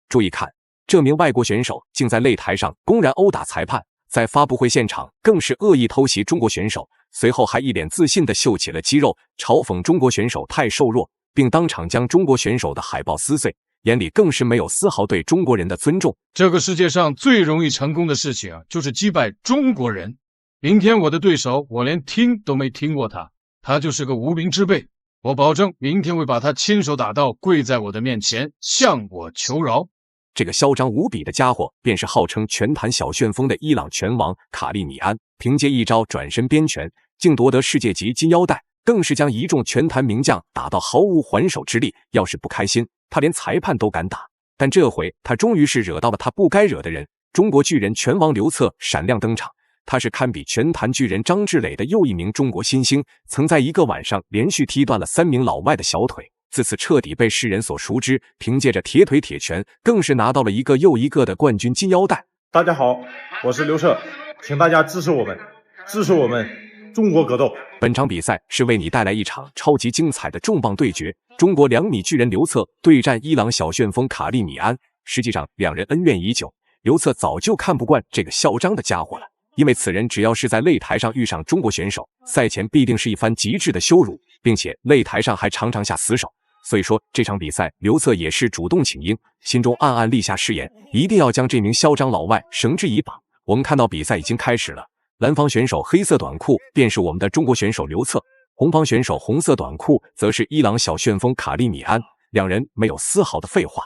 注意看，这名外国选手竟在擂台上公然殴打裁判，在发布会现场更是恶意偷袭中国选手，随后还一脸自信地秀起了肌肉，嘲讽中国选手太瘦弱，并当场将中国选手的海报撕碎，眼里更是没有丝毫对中国人的尊重。这个世界上最容易成功的事情就是击败中国人。明天我的对手，我连听都没听过他就是个无名之辈。我保证明天会把他亲手打到跪在我的面前，向我求饶。这个嚣张无比的家伙，便是号称拳坛小旋风的伊朗拳王卡利米安。凭借一招转身边拳，竟夺得世界级金腰带，更是将一众拳坛名将打到毫无还手之力。要是不开心，他连裁判都敢打。但这回他终于是惹到了他不该惹的人。中国巨人拳王刘策闪亮登场。他是堪比拳坛巨人张志磊的又一名中国新星，曾在一个晚上连续踢断了3名老外的小腿，自此彻底被世人所熟知。凭借着铁腿铁拳，更是拿到了一个又一个的冠军金腰带。大家好，我是刘策，请大家支持我们，支持我们中国格斗。本场比赛是为你带来一场超级精彩的重磅对决，中国2米巨人刘策对战伊朗小旋风卡利米安。实际上两人恩怨已久，刘策早就看不惯这个嚣张的家伙了。因为此人只要是在擂台上遇上中国选手，赛前必定是一番极致的羞辱，并且擂台上还常常下死手。所以说这场比赛，刘策也是主动请缨，心中暗暗立下誓言，一定要将这名嚣张老外绳之以绑。我们看到比赛已经开始了，蓝方选手黑色短裤便是我们的中国选手刘策，红方选手红色短裤则是伊朗小旋风卡利米安。两人没有丝毫的废话，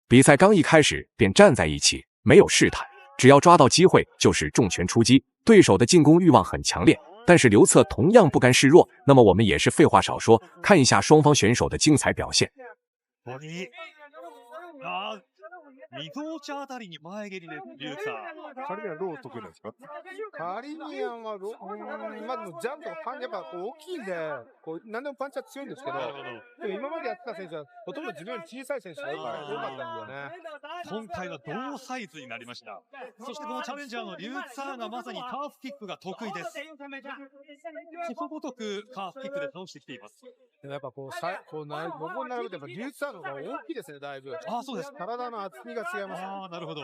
比赛刚一开始便站在一起，没有试探。只要抓到机会就是重拳出击，对手的进攻欲望很强烈，但是刘策同样不甘示弱。那么我们也是废话少说，看一下双方选手的精彩表現。溝落あたりに前蹴りで劉策。カリミアンロー得意なんですか？カリミアンはまずジャンプがやっぱ大きいんで、何でもパンチは強いんですけど、でも今までやってた選手はほとんど自分より小さい選手が多かったんだよね。今回は同サイズになりました。そしてこのチャレンジャーの劉策がまさにカーフキックが得意です。ことごとくカーフキックで倒してきています。でもやっぱ横に並べて劉策の方が大きいですね、だいぶ。あ、そうです。体の厚みが違います。ああ、なるほど。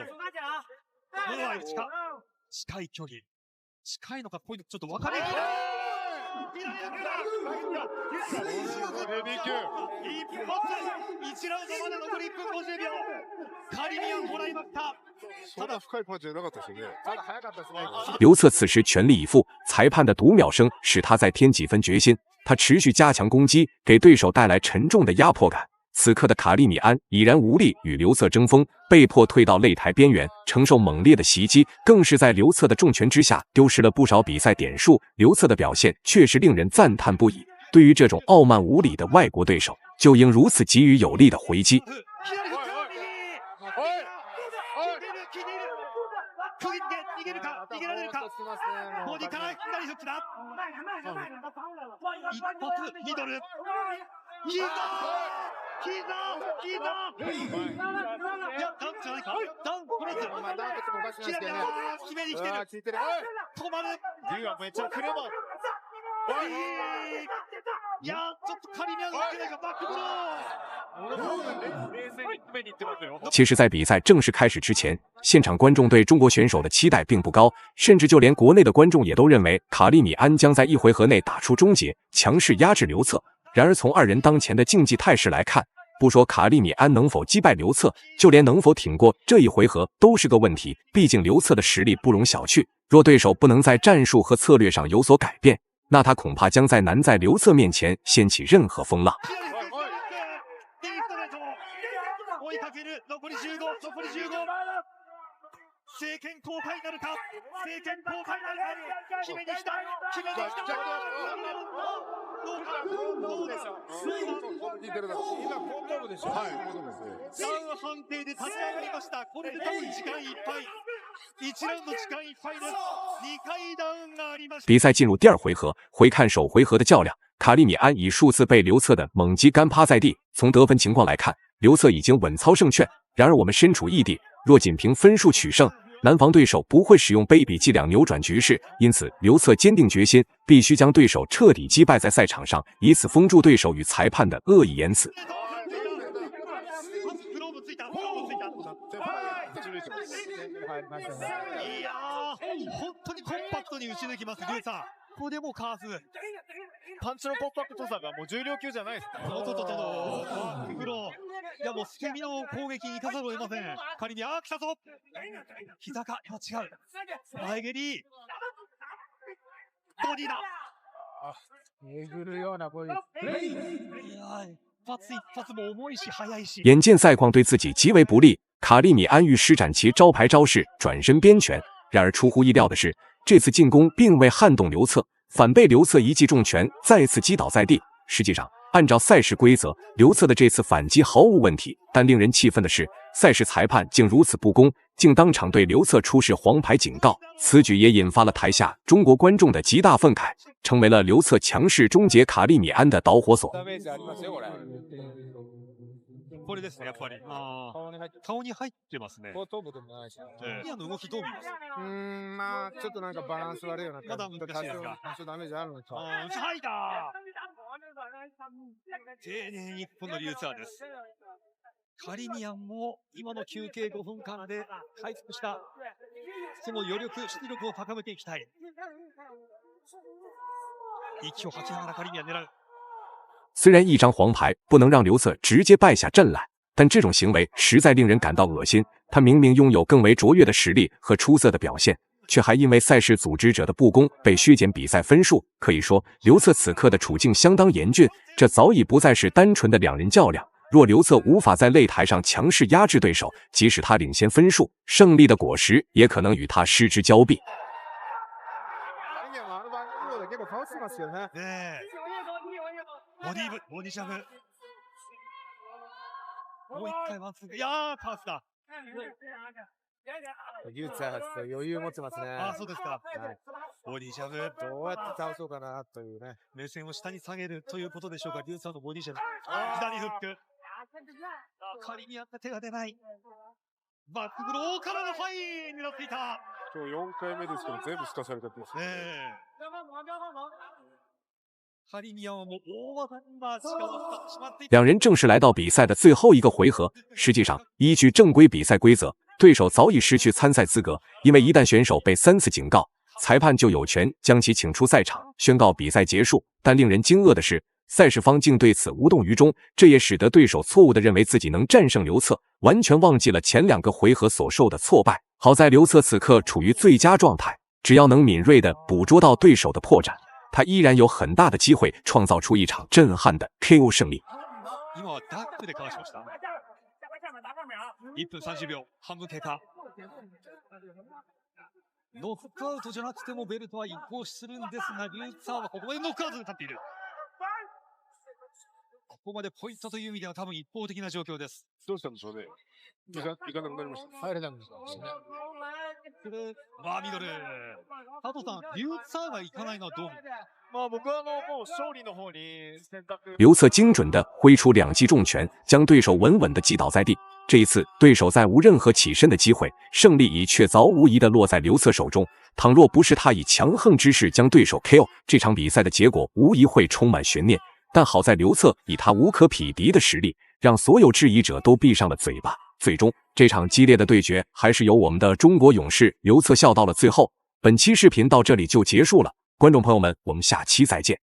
近い距離。近いのか、ポイントちょっと分かれない。1ラウンドまだ残り1分50秒。カリミアンもらいました。そんな深いパンチじゃなかったですよね。まだ早かったですね。刘策此时全力以赴，裁判的读秒声使他再添几分决心。他持续加强攻击，给对手带来沉重的压迫感。此刻的卡利米安已然无力与刘策争锋，被迫退到擂台边缘，承受猛烈的袭击，更是在刘策的重拳之下丢失了不少比赛点数。刘策的表现确实令人赞叹不已。对于这种傲慢无礼的外国对手，就应如此给予有力的回击。ボディから左フックだ。一発ミドル。膝いや、ダンじゃないか。ダンこれず。左で決めに来てる。止まる。めっちゃくれば。いや、ちょっとカリミアンがいけないがバックブロー。其实在比赛正式开始之前，现场观众对中国选手的期待并不高，甚至就连国内的观众也都认为卡利米安将在1回合内打出终结，强势压制刘策。然而从二人当前的竞技态势来看，不说卡利米安能否击败刘策，就连能否挺过这一回合都是个问题。毕竟刘策的实力不容小觑，若对手不能在战术和策略上有所改变，那他恐怕将在难在刘策面前掀起任何风浪。政権公開なるか。政権公開なるか。決めに来た。決めに来た。どうでしょう。今後頭部でしょ。はい。ダウン判定で立ち上がりました。これで多分時間いっぱい。1ラウンド時間いっぱいです。2回ダウンがありました。比赛进入第2回合，回看首回合的较量，卡利米安以数次被刘策的猛击干趴在地。从得分情况来看，刘策已经稳操胜券。然而我们身处异地，若仅凭分数取胜，南方对手不会使用卑鄙伎俩扭转局势，因此刘策坚定决心，必须将对手彻底击败在赛场上，以此封住对手与裁判的恶意言辞。グローブついた、グローブついた。いやー、本当にコンパクトに打ち抜きます、リュウさん。ここでもかわす。パンチのコンパクトさがもう重量級じゃないです。おっとっとっと、バックフロー。いやもう捨て身の攻撃に行かざるを得ません。仮に、来たぞ。膝か、いや違う。前蹴り。ボディだ。えぐるようなボディ。いや一発一発も重いし速いし。眼见赛况对自己极为不利，卡利米安欲施展其招牌招式转身边拳。然而出乎意料的是，这次进攻并未撼动刘策，反被刘策一记重拳再次击倒在地。实际上，按照赛事规则，刘策的这次反击毫无问题。但令人气愤的是，赛事裁判竟如此不公，竟当场对刘策出示黄牌警告。此举也引发了台下中国观众的极大愤慨，成为了刘策强势终结卡利米安的导火索。これですね、やっぱり。顔に入ってますね。後頭部でもないし。今の動きどう見ます？まあちょっとなんかバランス悪いようなまだ難しいですか？多少ダメージあるのか。はいだ。丁寧に日本のリュウツアーです。カリミアンも今の休憩5分間で回復したその余力、出力を高めていきたい。息を吐きながらカリミアン狙う。虽然一张黄牌不能让刘策直接败下阵来，但这种行为实在令人感到恶心。他明明拥有更为卓越的实力和出色的表现，却还因为赛事组织者的不公被削减比赛分数。可以说，刘策此刻的处境相当严峻，这早已不再是单纯的两人较量。若刘策无法在擂台上强势压制对手，即使他领先分数，胜利的果实也可能与他失之交臂。ボディジャブ。もう一回ワンツー。いやー、パースだ。リュウツアー余裕持ってますね。そうですか。ボディジャブ。どうやって倒そうかなというね。目線を下に下げるということでしょうか、リュウツアーのボディジャブ。左フック。カリミアンが手が出ない。バックグローからのファインになっていた。今日4回目ですけど、全部すかされたってますね。两人正式来到比赛的最后一个回合。实际上，依据正规比赛规则，对手早已失去参赛资格，因为一旦选手被3次警告，裁判就有权将其请出赛场，宣告比赛结束。但令人惊愕的是，赛事方竟对此无动于衷，这也使得对手错误地认为自己能战胜刘策，完全忘记了前2个回合所受的挫败。好在刘策此刻处于最佳状态，只要能敏锐地捕捉到对手的破绽，他依然有很大的机会创造出一场震撼的 KO 胜利。今はダックでかわしました。1分30秒、半分経過。ノックアウトじゃなくてもベルトは移行するんですが、リュウツアーはここまでノックアウトで立っている。ここまでポイントという意味では多分一方的な状況です。どうしたんでしょうね。いかなくなりました。入れなくなりましたね。ミドル。佐藤さん、リュウツアーがいかないのはどう？僕はもう勝利の方に選択。刘策精准地挥出2记重拳，将对手稳稳地击倒在地。这一次，对手再无任何起身的机会，胜利已确凿无疑地落在刘策手中。倘若不是他以强横之势将对手 KO， 这场比赛的结果无疑会充满悬念。但好在刘策以他无可匹敌的实力，让所有质疑者都闭上了嘴巴。最终，这场激烈的对决还是由我们的中国勇士刘策笑到了最后。本期视频到这里就结束了，观众朋友们，我们下期再见。